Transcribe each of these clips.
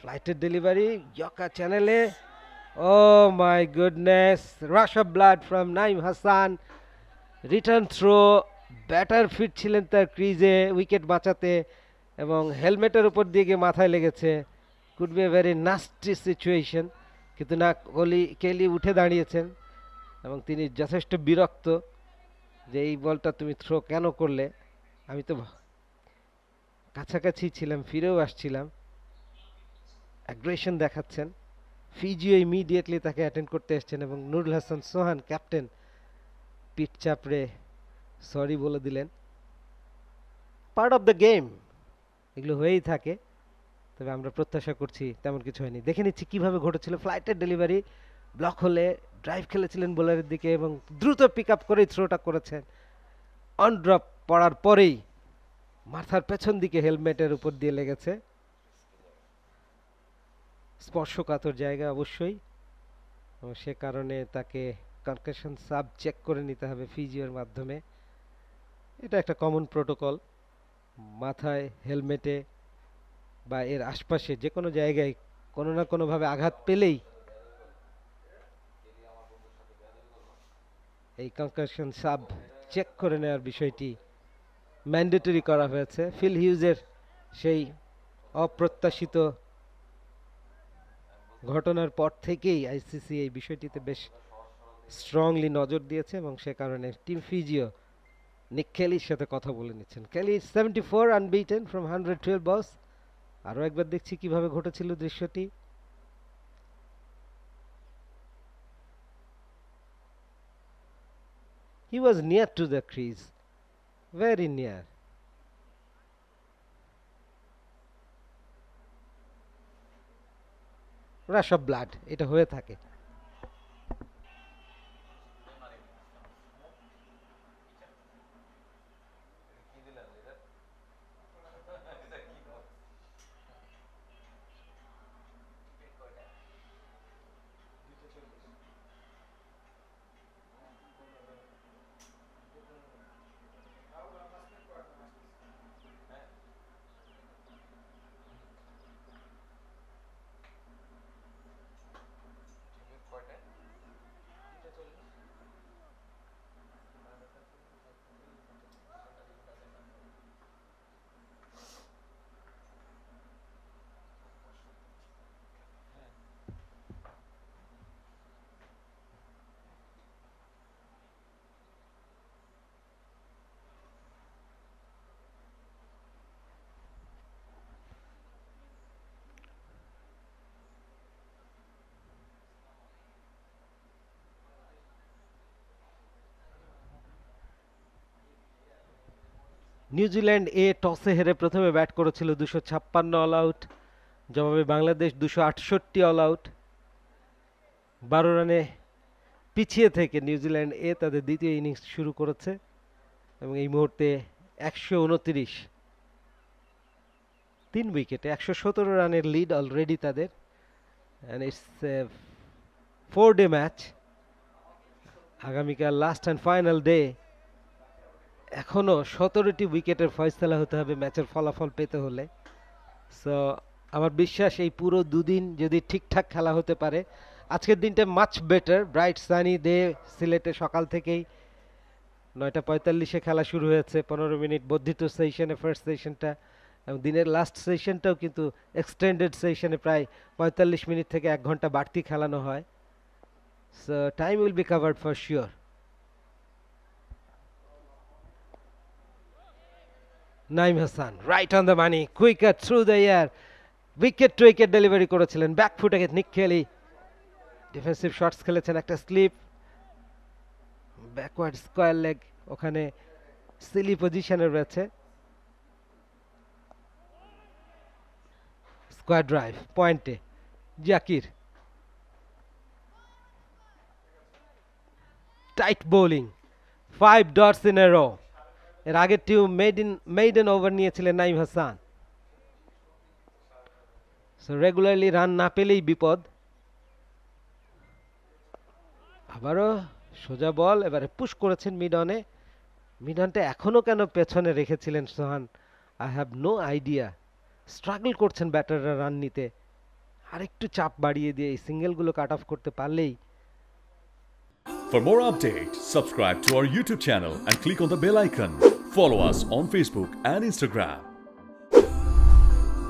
Flighted delivery, Yoka channel. Oh my goodness. Rush of blood from Naim Hassan. Return throw, batter fit ছিলেন তার ক্রিজে wicket বাঁচাতে এবং হেলমেটের উপর দিয়ে গিয়ে মাথায় লেগেছে। Could B a very nasty situation, কিন্তু না, কেলি উঠে দাঁড়িয়েছেন এবং তিনি যথেষ্ট বিরক্ত যে এই বলটা তুমি থ্রো কেন করলে। আমি তো কাছাকাছি ছিলাম, ফিরেও আসছিলাম। অ্যাগ্রেশন দেখাচ্ছেন। ফিজিও ইমিডিয়েটলি তাকে অ্যাটেন্ড করতে এসছেন এবং নুরুল হাসান সোহান ক্যাপ্টেন পিঠ চাপড়ে সরি বলে দিলেন। পার্ট অফ দ্য গেম, এগুলো হয়েই থাকে, তবে আমরা প্রত্যাশা করছি তেমন কিছু হয়নি। দেখে নিচ্ছি কিভাবে ঘটেছিল। ফ্লাইটের ডেলিভারি ব্লক হলে ড্রাইভ খেলেছিলেন বোলারের দিকে এবং দ্রুত পিক আপ করেই থ্রোটা করেছেন। অন ড্রপ পড়ার পরেই মাথার পেছন দিকে হেলমেটের উপর দিয়ে লেগেছে, স্পর্শকাতর জায়গা অবশ্যই, এবং সে কারণে তাকে কনকাশন সাব চেক করে নিতে হবে ফিজিওর মাধ্যমে। এটা একটা কমন প্রোটোকল। মাথায়, হেলমেটে বা এর আশপাশে যে কোনো জায়গায় কোনো না কোনোভাবে আঘাত পেলেই এই কনকাশন সাব চেক করে নেওয়ার বিষয়টি ম্যান্ডেটরি করা হয়েছে। ফিল হিউজের সেই অপ্রত্যাশিত ঘটনার পর থেকেই আইসিসি এই বিষয়টিতে বেশ স্ট্রংলি নজর দিয়েছে এবং সে কারণে টিম ফিজিও নিক কেলির সাথে কথা বলে নিচ্ছেন। কেলি 74 আনবিটেন ফ্রম 112 বলস। আরও একবার দেখছি কিভাবে ঘটেছিল দৃশ্যটি। He was near to the crease, very near. Rush of blood, এটা হয়ে থাকে। নিউজিল্যান্ড টসে হেরে প্রথমে ব্যাট করেছিল 256 অল আউট, জবাবে বাংলাদেশ 268 অল আউট। 12 রানে পিছিয়ে থেকে নিউজিল্যান্ড তাদের দ্বিতীয় ইনিংস শুরু করেছে এবং এই মুহূর্তে 129, 3 উইকেটে 117 রানের লিড অলরেডি তাদের। And it's 4-day match. আগামীকাল লাস্ট অ্যান্ড ফাইনাল ডে। এখনও 17টি উইকেটের ফয়সালা হতে হবে ম্যাচের ফলাফল পেতে হলে। সো আমার বিশ্বাস এই পুরো দুদিন যদি ঠিকঠাক খেলা হতে পারে, আজকের দিনটা much better, bright sunny day সিলেটে। সকাল থেকেই 9:45-এ খেলা শুরু হয়েছে, 15 মিনিট বর্ধিত সেশনে ফার্স্ট সেশনটা, এবং দিনের লাস্ট সেশনটাও কিন্তু এক্সটেন্ডেড সেশনে প্রায় 45 মিনিট থেকে 1 ঘন্টা বাড়তি খেলানো হয়। So time will be covered for sure. Naim Hasan right on the money, quicker through the air, wicket to wicket delivery করেছিলেন। ব্যাক ফুটে নিক কেলি ডিফেন্সিভ শটস খেলেছেন, একটা স্লিপ, ব্যাকওয়ার্ড স্কোয়ার লেগ, ওখানে সিলি পজিশনে রয়েছে। স্কোয়ার ড্রাইভ পয়েন্টে Zakir, tight bowling, 5 dots in a row. এর আগের টিম মেইডেন ওভার নিয়েছিলেন Naim Hasan. So regularly run না পেলেই বিপদ। আবারও সোজা বল, এবারে পুশ করেছেন মিড অনে। মিড অনটা এখনো কেন পেছনে রেখেছিলেন Sohan, I have no idea. Struggle করছেন ব্যাটাররা রান নিতে। আরেকটু চাপ বাড়িয়ে দিয়ে এই সিঙ্গেলগুলো কাট অফ করতে পারলেই। For more updates, subscribe to our YouTube channel and click on the bell icon. Follow us on Facebook and Instagram.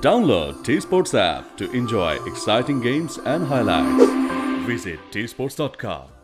Download T-Sports app to enjoy exciting games and highlights. Visit tsports.com.